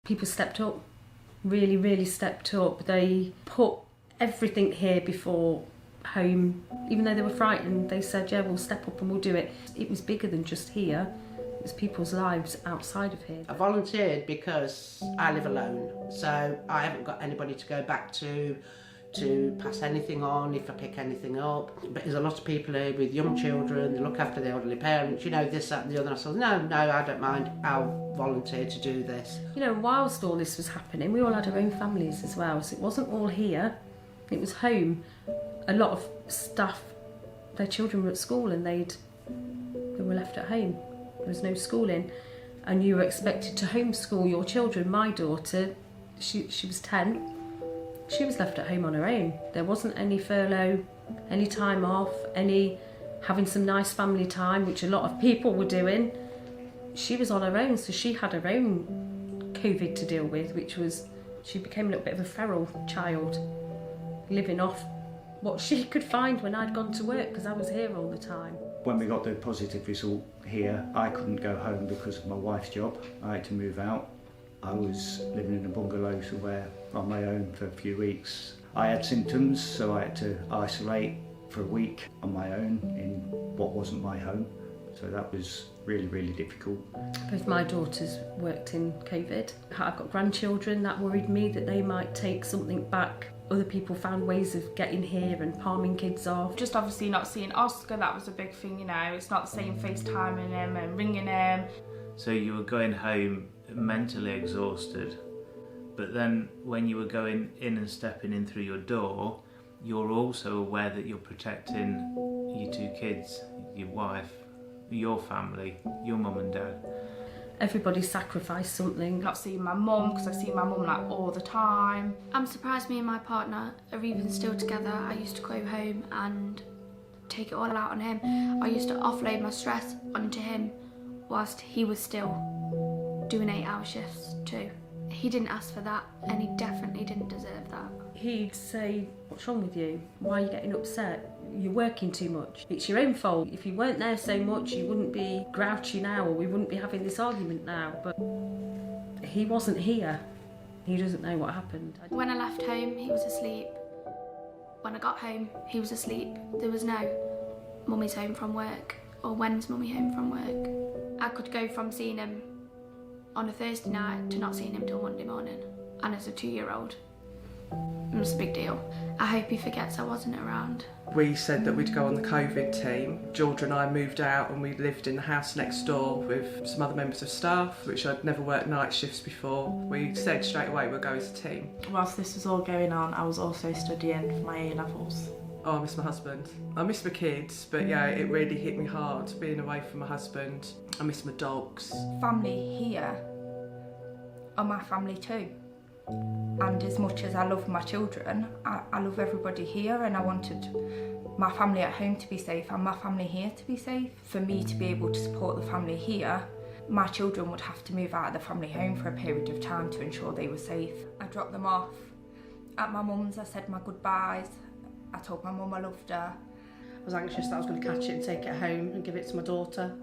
People stepped up, really stepped up. They put everything here before home. Even though they were frightened, they said, yeah, we'll step up and we'll do it. It was bigger than just here. It was people's lives outside of here. I volunteered because I live alone, so I haven't got anybody to go back to pass anything on if I pick anything up. But there's a lot of people here with young children, they look after the elderly parents, you know, this, that and the other. I said, no, I don't mind, I'll volunteer to do this. You know, whilst all this was happening, we all had our own families as well, so it wasn't all here, it was home. A lot of staff, their children were at school and they were left at home. There was no schooling and you were expected to homeschool your children. My daughter, she was 10. She was left at home on her own. There wasn't any furlough, any time off, any having some nice family time, which a lot of people were doing. She was on her own, so she had her own COVID to deal with, which was, she became a little bit of a feral child, living off what she could find when I'd gone to work, because I was here all the time. When we got the positive result here, I couldn't go home because of my wife's job. I had to move out. I was living in a bungalow somewhere on my own for a few weeks. I had symptoms, so I had to isolate for a week on my own in what wasn't my home. So that was really difficult. Both my daughters worked in COVID. I've got grandchildren. That worried me that they might take something back. Other people found ways of getting here and palming kids off. Just obviously not seeing Oscar, that was a big thing, you know. It's not the same FaceTiming him and ringing him. So you were going home mentally exhausted, but then when you were going in and stepping in through your door, you're also aware that you're protecting your 2 kids, your wife, your family, your mum and dad. Everybody sacrificed something. Not seeing my mum, because I see my mum like all the time. I'm surprised me and my partner are even still together. I used to go home and take it all out on him. I used to offload my stress onto him whilst he was still doing 8-hour shifts too. He didn't ask for that, and he definitely didn't deserve that. He'd say, what's wrong with you? Why are you getting upset? You're working too much. It's your own fault. If you weren't there so much, you wouldn't be grouchy now, or we wouldn't be having this argument now. But he wasn't here. He doesn't know what happened. When I left home, he was asleep. When I got home, he was asleep. There was no mummy's home from work, or when's mummy home from work. I could go from seeing him on a Thursday night to not seeing him till Monday morning. And as a 2-year-old, it was a big deal. I hope he forgets I wasn't around. We said that we'd go on the COVID team. Georgia and I moved out and we lived in the house next door with some other members of staff, which I'd never worked night shifts before. We said straight away we'll go as a team. Whilst this was all going on, I was also studying for my A-levels. Oh, I miss my husband. I miss my kids, but yeah, it really hit me hard being away from my husband. I miss my dogs. Family here are my family too. And as much as I love my children, I love everybody here, and I wanted my family at home to be safe and my family here to be safe. For me to be able to support the family here, my children would have to move out of the family home for a period of time to ensure they were safe. I dropped them off at my mum's, I said my goodbyes. I told my mum I loved her. I was anxious that I was going to catch it and take it home and give it to my daughter.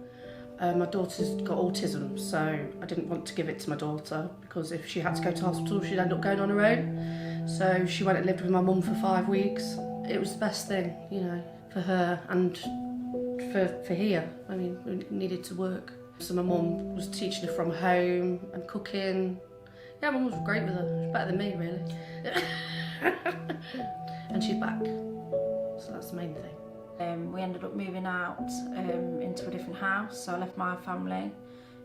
My daughter's got autism, so I didn't want to give it to my daughter because if she had to go to hospital, she'd end up going on her own. So she went and lived with my mum for 5 weeks. It was the best thing, you know, for her and for here. I mean, we needed to work. So my mum was teaching her from home and cooking. Yeah, my mum was great with her. She was better than me, really. And she's back, so that's the main thing. We ended up moving out into a different house, so I left my family,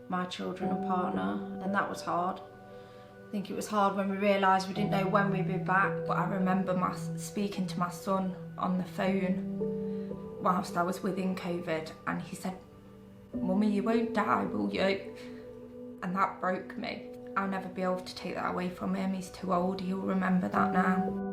my children and partner, and that was hard. I think it was hard when we realised we didn't know when we'd be back, but I remember speaking to my son on the phone whilst I was within COVID, and he said, "Mummy, you won't die, will you?" And that broke me. I'll never be able to take that away from him. He's too old, he'll remember that now.